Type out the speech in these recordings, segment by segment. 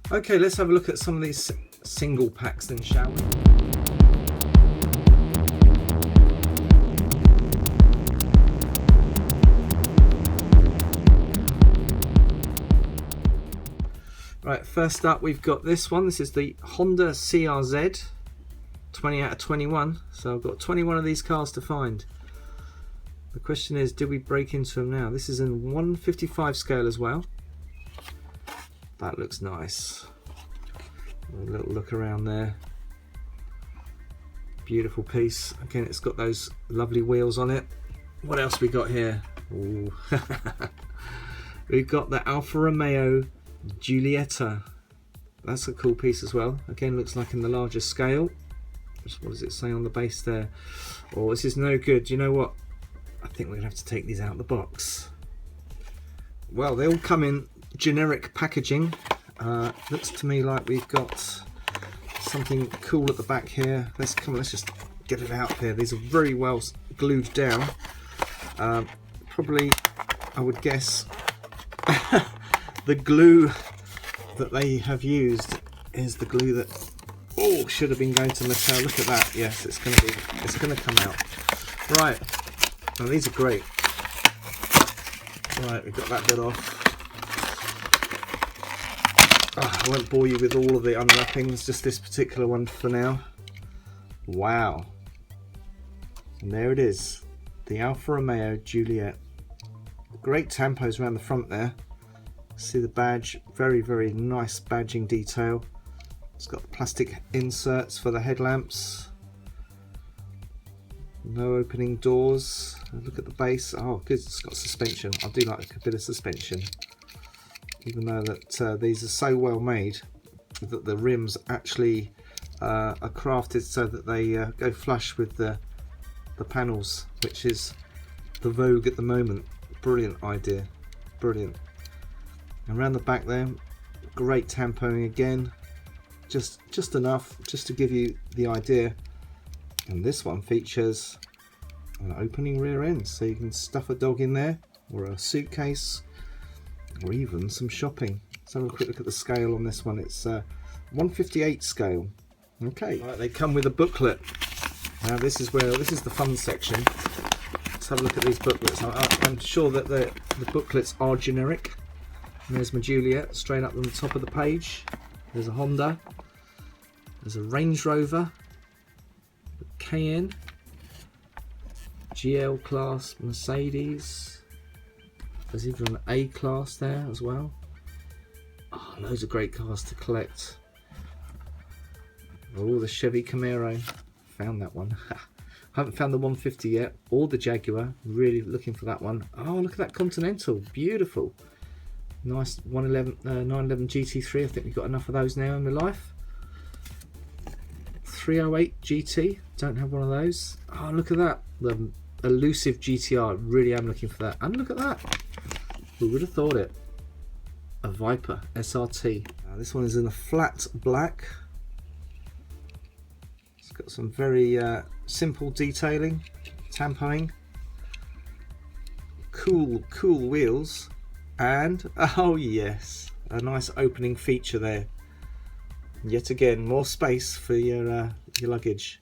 Okay, let's have a look at some of these single packs then, shall we? Right, first up we've got this one. This is the Honda CRZ, 20 out of 21. So I've got 21 of these cars to find. The question is, do we break into them now? This is in 155 scale as well. That looks nice. A little look around there. Beautiful piece. Again, it's got those lovely wheels on it. What else we got here? Ooh. We've got the Alfa Romeo Giulietta. That's a cool piece as well. Again, looks like in the larger scale. What does it say on the base there? Oh, this is no good. You know what? I think we're gonna have to take these out of the box. Well, they all come in generic packaging. Looks to me like we've got something cool at the back here. Let's just get it out here. These are very well glued down. Probably, I would guess, the glue that they have used is the glue that should have been going to Mattel. Look at that. Yes, it's gonna come out. Right. Now these are great. Right, we've got that bit off. I won't bore you with all of the unwrappings, just this particular one for now. Wow. And there it is. The Alfa Romeo Giulietta. Great tampos around the front there. See the badge, very, very nice badging detail. It's got plastic inserts for the headlamps. No opening doors. Look at the base. Oh, good, it's got suspension. I do like a bit of suspension. Even though that these are so well made that the rims actually are crafted so that they go flush with the panels, which is the vogue at the moment. Brilliant idea, brilliant. And around the back there, great tampoing again, just enough just to give you the idea. And this one features an opening rear end, so you can stuff a dog in there, or a suitcase, or even some shopping. Let's have a quick look at the scale on this one. It's 158 scale. Okay, right, they come with a booklet. Now this is the fun section. Let's have a look at these booklets. I'm sure that the booklets are generic. And there's my Giulietta straight up on the top of the page. There's a Honda. There's a Range Rover, a Cayenne, GL class Mercedes. There's even an A-Class there as well. Oh, loads of great cars to collect. Oh, the Chevy Camaro. Found that one. Haven't found the 150 yet, or the Jaguar. Really looking for that one. Oh, look at that Continental. Beautiful. Nice 911 GT3. I think we've got enough of those now in my life. 308 GT. Don't have one of those. Oh, look at that. The elusive GTR. Really am looking for that. And look at that. Who would have thought it? A Viper SRT. This one is in a flat black. It's got some very simple detailing, tampoing, cool wheels, and oh yes, a nice opening feature there. Yet again, more space for your luggage.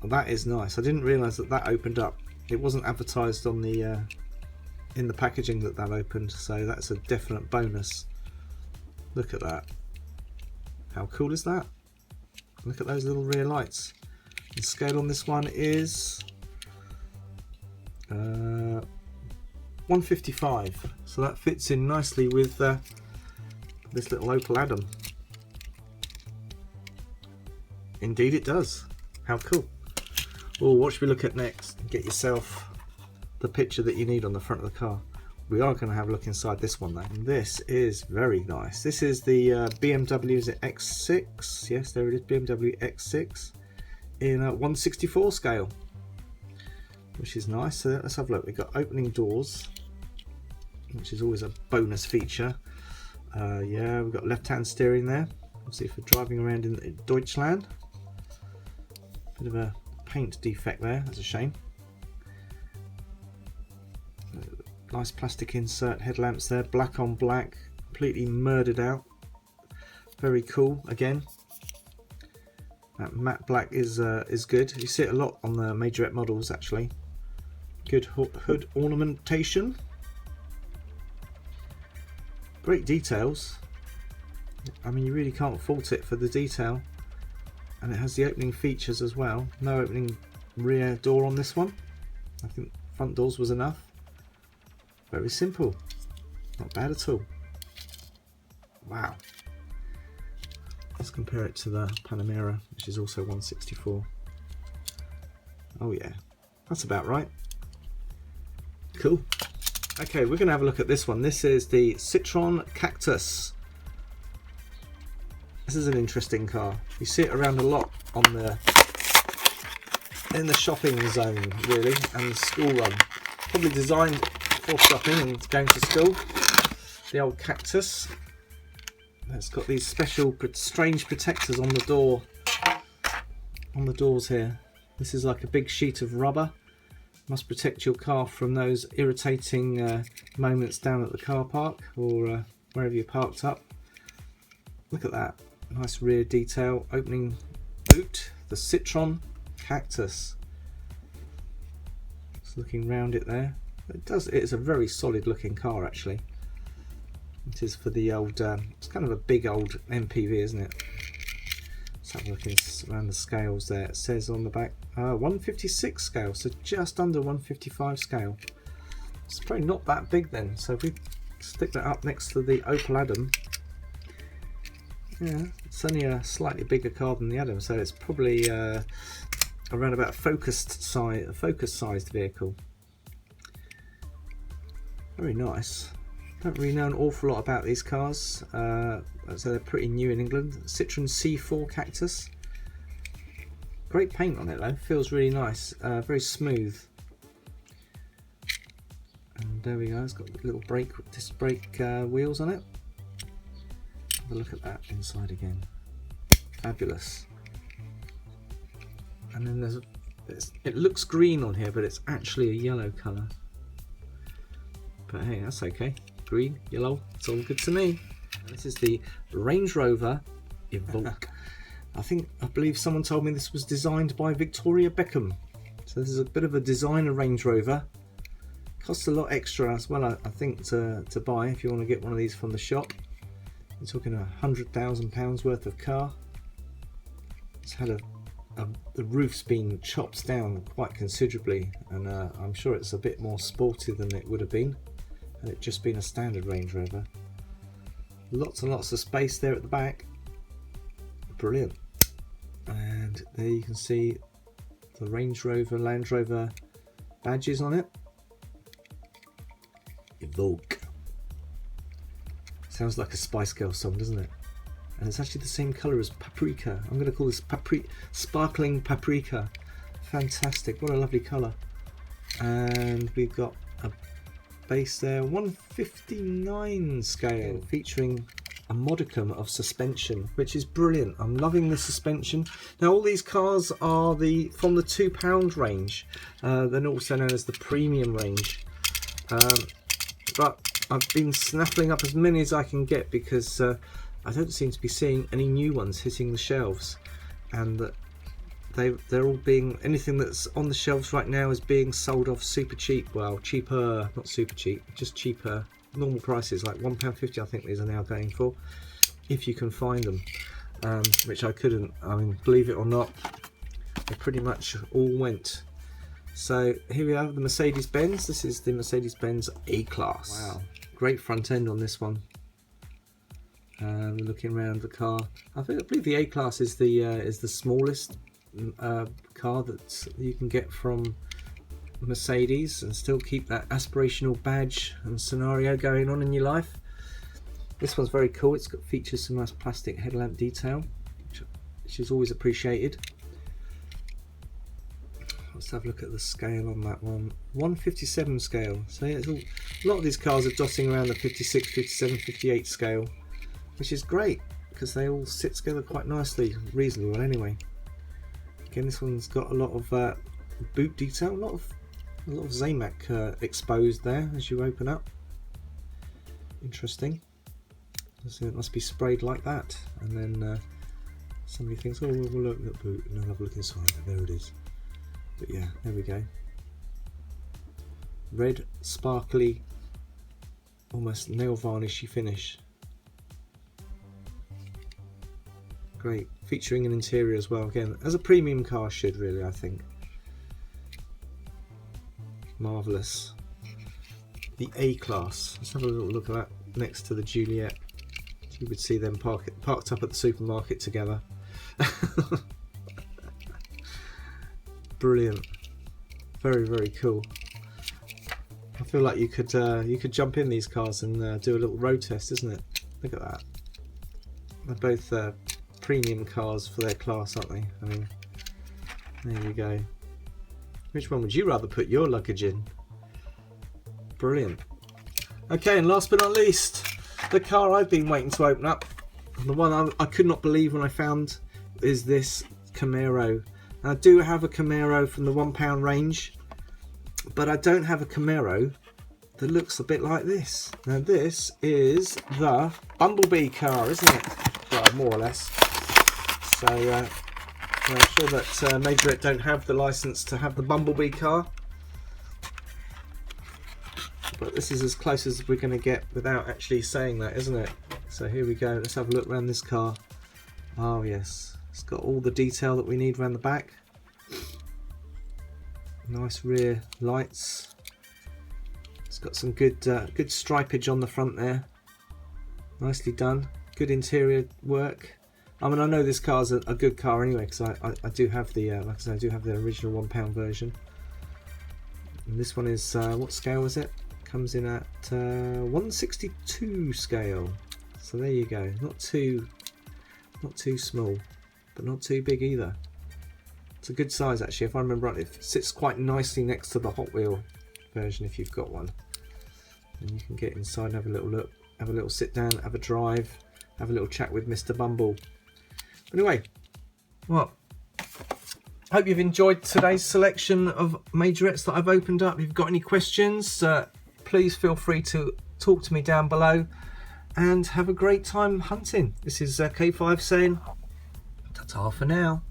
Well, that is nice. I didn't realise that opened up. It wasn't advertised on the in the packaging that opened, so that's a definite bonus. Look at that. How cool is that? Look at those little rear lights. The scale on this one is 155, so that fits in nicely with this little Opel Adam. Indeed it does. How cool. Oh, what should we look at next? Get yourself the picture that you need on the front of the car. We are going to have a look inside this one though. And this is very nice. This is the BMW X6. Yes, there it is, BMW X6 in a 1/64 scale, which is nice. So let's have a look. We've got opening doors, which is always a bonus feature. Yeah, we've got left-hand steering there. Let's see if we're driving around in Deutschland. Bit of a paint defect there. That's a shame. Nice plastic insert headlamps there, black on black, completely murdered out. very cool again. That matte black is good. You see it a lot on the Majorette models actually. Good hood ornamentation. Great details. I mean, you really can't fault it for the detail. And it has the opening features as well. No opening rear door on this one. I think front doors was enough. Very simple. Not bad at all. Wow. Let's compare it to the Panamera, which is also 164. Oh yeah, that's about right. Cool. Okay, we're going to have a look at this one. This is the Citroën Cactus. This is an interesting car. You see it around a lot on in the shopping zone, really, and the school run. Probably designed for shopping and going to school. The old Cactus. It's got these special strange protectors on the door, on the doors here. This is like a big sheet of rubber. Must protect your car from those irritating moments down at the car park or wherever you're parked up. Look at that. Nice rear detail. Opening boot. The Citroën Cactus. Just looking round it there. It is a very solid looking car actually. It is for the old, it's kind of a big old MPV, isn't it? Let's have a look around the scales there. It says on the back 156 scale, so just under 155 scale. It's probably not that big then. So if we stick that up next to the Opel Adam, yeah, it's only a slightly bigger car than the Adam, so it's probably around about a focus-sized vehicle. Very nice. Don't really know an awful lot about these cars, so they're pretty new in England. Citroën C4 Cactus. Great paint on it though, feels really nice, very smooth. And there we go, it's got little disc brake wheels on it. Have a look at that inside again. Fabulous. And then it looks green on here, but it's actually a yellow colour. But hey, that's okay. Green, yellow, it's all good to me. And this is the Range Rover Evoque. I believe someone told me this was designed by Victoria Beckham. So this is a bit of a designer Range Rover. Costs a lot extra as well, I think, to buy if you want to get one of these from the shop. You're talking £100,000 worth of car. It's had the roof's been chopped down quite considerably, and I'm sure it's a bit more sporty than it would have been had it just been a standard Range Rover. Lots and lots of space there at the back. Brilliant. And there you can see the Range Rover, Land Rover badges on it. Evoque. Sounds like a Spice Girls song, doesn't it? And it's actually the same colour as paprika. I'm going to call this sparkling paprika. Fantastic, what a lovely colour. And we've got a base there, 159 scale, featuring a modicum of suspension, which is brilliant. I'm loving the suspension. Now all these cars are from the £2 range. They're also known as the premium range. But I've been snaffling up as many as I can get because I don't seem to be seeing any new ones hitting the shelves, and that they're all being, anything that's on the shelves right now is being sold off super cheap. Well, cheaper, not super cheap, just cheaper, normal prices, like £1.50 I think these are now going for, if you can find them, which I couldn't. I mean, believe it or not, they pretty much all went. So here we have the Mercedes-Benz. This is the Mercedes-Benz E-Class. Wow, great front end on this one. Looking around the car, I believe the A-Class is the smallest car that you can get from Mercedes and still keep that aspirational badge and scenario going on in your life. This one's very cool. It's got features some nice plastic headlamp detail, which is always appreciated. Let's have a look at the scale on that one. 157 scale. So yeah, a lot of these cars are dotting around the 56, 57, 58 scale, which is great because they all sit together quite nicely, reasonably well anyway. Again, this one's got a lot of boot detail, a lot of Zamac exposed there as you open up. Interesting. So it must be sprayed like that, and then somebody thinks, oh, we'll look at the boot, and I'll have a look inside. There it is. But yeah, there we go. Red, sparkly, almost nail varnishy finish. Great, featuring an interior as well, again, as a premium car should, really, I think. Marvellous. The A-Class. Let's have a little look at that next to the Juliet. You would see them parked up at the supermarket together. Brilliant. Very, very cool. I feel like you could jump in these cars and do a little road test, isn't it? Look at that. They're both premium cars for their class, aren't they? I mean, there you go. Which one would you rather put your luggage in? Brilliant. Okay, and last but not least, the car I've been waiting to open up, the one I could not believe when I found, is this Camaro. And I do have a Camaro from the £1 range, but I don't have a Camaro that looks a bit like this. Now this is the Bumblebee car, isn't it? Well, more or less. So I'm sure that Majorette don't have the license to have the Bumblebee car, but this is as close as we're going to get without actually saying that, isn't it? So here we go. Let's have a look around this car. Oh yes, it's got all the detail that we need around the back. Nice rear lights. It's got some good good stripage on the front there. Nicely done. Good interior work. I mean, I know this car's a good car anyway, because I do have the like I said, I do have the original £1 version. And this one is what scale was it? Comes in at 162 scale. So there you go. Not too small, but not too big either. It's a good size actually. If I remember right, it sits quite nicely next to the Hot Wheel version if you've got one. And you can get inside and have a little look, have a little sit down, have a drive, have a little chat with Mr. Bumble. Anyway, well, hope you've enjoyed today's selection of Majorettes that I've opened up. If you've got any questions, please feel free to talk to me down below, and have a great time hunting. This is K5 saying ta-ta for now.